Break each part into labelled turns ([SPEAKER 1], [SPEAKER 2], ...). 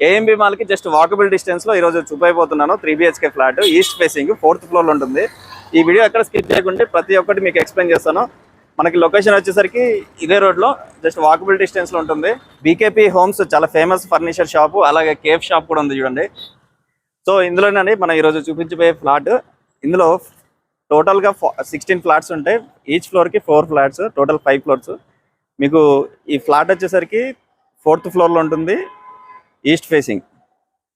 [SPEAKER 1] AMB మాల్కి just walkable డిస్టెన్స్లో ఈరోజు చూపైపోతున్నాను. 3 BHK flat, east facing, 4th ఫ్లోర్లో ఉంటుంది. ఈ వీడియో ఎక్కడ స్కిప్ చేయకుంటే ప్రతి ఒక్కటి మీకు ఎక్స్ప్లెయిన్ చేస్తాను. మనకి లొకేషన్ వచ్చేసరికి ఇదే రోడ్లో జస్ట్ వాకబుల్ డిస్టెన్స్లో ఉంటుంది. బీకేపీ హోమ్స్ చాలా ఫేమస్ ఫర్నిచర్ షాపు, అలాగే కేఫ్ షాప్ కూడా ఉంది చూడండి. సో ఇందులోనండి మనం ఈరోజు చూపించబోయే ఫ్లాట్. ఇందులో టోటల్గా 16 ఫ్లాట్స్ ఉంటాయి. ఈచ్ ఫ్లోర్కి 4 ఫ్లాట్స్, టోటల్ 5 ఫ్లోర్స్. మీకు ఈ ఫ్లాట్ వచ్చేసరికి 4th ఫ్లోర్లో ఉంటుంది, ఈస్ట్ ఫేసింగ్.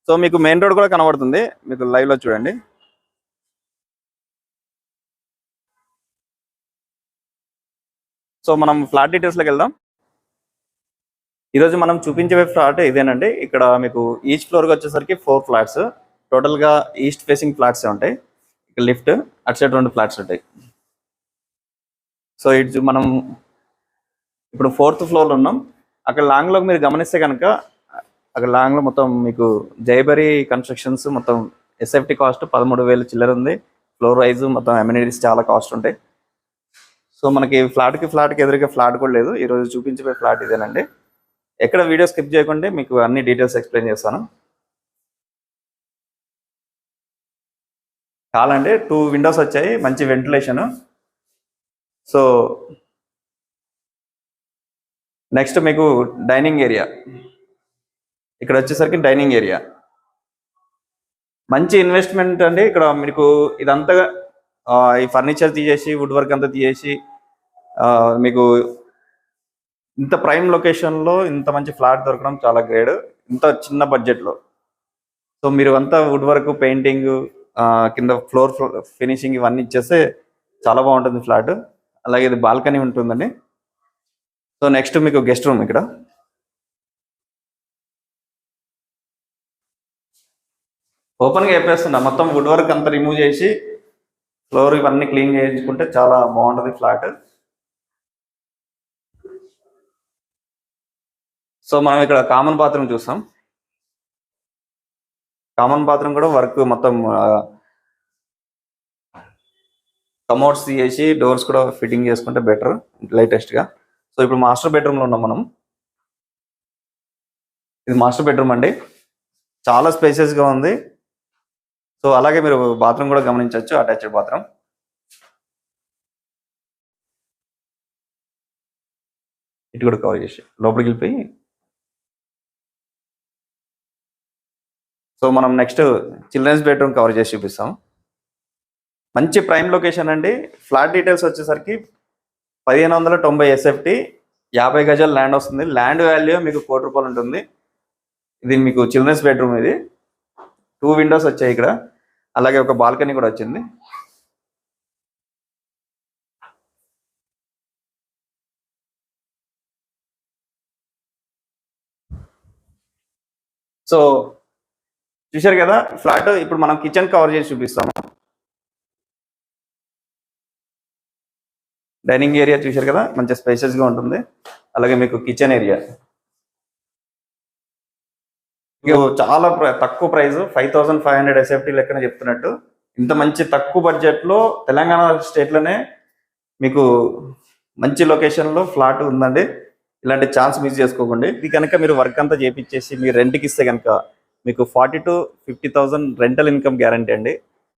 [SPEAKER 1] సో మీకు మెయిన్ రోడ్ కూడా కనబడుతుంది, మీకు లైవ్లో చూడండి. సో మనం ఫ్లాట్ డీటెయిల్స్లోకి వెళ్దాం. ఈరోజు మనం చూపించే ఫ్లాట్ ఇదేనండి. ఇక్కడ మీకు ఈచ్ ఫ్లోర్కి వచ్చేసరికి 4 ఫ్లాట్స్, టోటల్గా ఈస్ట్ ఫేసింగ్ ఫ్లాట్సే ఉంటాయి. ఇక్కడ లిఫ్ట్, అటు సైడ్ 2 ఫ్లాట్స్ ఉంటాయి. సో ఇటు మనం ఇప్పుడు 4th ఫ్లోర్లో ఉన్నాం. అక్కడ లాంగ్లోకి మీరు గమనిస్తే కనుక అక్కడ లాంగ్లో మొత్తం మీకు జైబరీ కన్స్ట్రక్షన్స్, మొత్తం ఎస్ఎఫ్టీ కాస్ట్ 13,000 చిల్లర ఉంది. ఫ్లోర్ వైజ్ మొత్తం అమ్యూనిటీస్ చాలా కాస్ట్ ఉంటాయి. సో మనకి ఫ్లాట్కి ఎదురుగా ఫ్లాట్ కూడా లేదు. ఈరోజు చూపించే ఫ్లాట్ ఇదేనండి. ఎక్కడ వీడియో స్కిప్ చేయకుండా మీకు అన్ని డీటెయిల్స్ ఎక్స్ప్లెయిన్ చేస్తాను. కావాలంటే 2 విండోస్ వచ్చాయి, మంచి వెంటిలేషన్. సో నెక్స్ట్ మీకు డైనింగ్ ఏరియా. ఇక్కడ వచ్చేసరికి డైనింగ్ ఏరియా మంచి ఇన్వెస్ట్మెంట్ అండి. ఇక్కడ మీకు ఇదంతా ఈ ఫర్నిచర్ తీసేసి, వుడ్ వర్క్ అంతా తీసేసి మీకు ఇంత ప్రైమ్ లొకేషన్లో ఇంత మంచి ఫ్లాట్ దొరకడం చాలా గ్రేట్, ఇంత చిన్న బడ్జెట్లో. సో మీరు అంతా వుడ్ వర్క్, పెయింటింగ్, కింద ఫ్లోర్ ఫినిషింగ్ ఇవన్నీ ఇచ్చేస్తే చాలా బాగుంటుంది ఫ్లాట్. అలాగే ఇది బాల్కనీ ఉంటుందండి. సో నెక్స్ట్ మీకు గెస్ట్ రూమ్. ఇక్కడ ఓపెన్గా చెప్పేస్తున్నా, మొత్తం వుడ్ వర్క్ అంతా రిమూవ్ చేసి ఫ్లోర్ ఇవన్నీ క్లీన్ చేయించుకుంటే చాలా బాగుంటుంది ఫ్లాట్. సో మనం ఇక్కడ కామన్ బాత్రూమ్ చూస్తాం. కామన్ బాత్రూమ్ కూడా వర్క్ మొత్తం కమోడ్స్ తీసేసి డోర్స్ కూడా ఫిట్టింగ్ చేసుకుంటే బెటర్, లేటెస్ట్గా. సో ఇప్పుడు మాస్టర్ బెడ్రూమ్లో ఉన్నాం మనం. ఇది మాస్టర్ బెడ్రూమ్ అండి, చాలా స్పేసెస్గా ఉంది. సో అలాగే మీరు బాత్రూమ్ కూడా గమనించవచ్చు, అటాచ్డ్ బాత్రూమ్. ఇటు కూడా కవర్ చేసి లోపలికి వెళ్ళిపోయి. సో మనం నెక్స్ట్ చిల్డ్రన్స్ బెడ్రూమ్ కవర్ చేసి చూపిస్తాం. మంచి ప్రైమ్ లొకేషన్ అండి. ఫ్లాట్ డీటెయిల్స్ వచ్చేసరికి 1590 ఎస్ఎఫ్టీ, 50 గజాల ల్యాండ్ వస్తుంది. ల్యాండ్ వాల్యూ మీకు 1 కోటి రూపాయలు ఉంటుంది. ఇది మీకు చిల్డ్రన్స్ బెడ్రూమ్. ఇది 2 విండోస్ వచ్చాయి ఇక్కడ, అలాగే ఒక బాల్కనీ కూడా వచ్చింది. సో చూశారు కదా ఫ్లాట్. ఇప్పుడు మనం కిచెన్ కవర్ చేసి చూపిస్తాము. డైనింగ్ ఏరియా చూశారు కదా, మంచి స్పేసెస్గా ఉంటుంది. అలాగే మీకు కిచెన్ ఏరియా చాలా తక్కువ ప్రైస్, 5500 ఎస్ఎఫ్టీ లెక్కన చెప్తున్నట్టు. ఇంత మంచి తక్కువ బడ్జెట్లో తెలంగాణ స్టేట్లోనే మీకు మంచి లొకేషన్లో ఫ్లాట్ ఉందండి. ఇలాంటి ఛాన్స్ మిస్ చేసుకోకండి. ఇది కనుక మీరు వర్క్ అంతా చేపించేసి మీరు రెంట్కి ఇస్తే కనుక మీకు 40,000 to 50,000 రెంటల్ ఇన్కమ్ గ్యారంటీ అండి.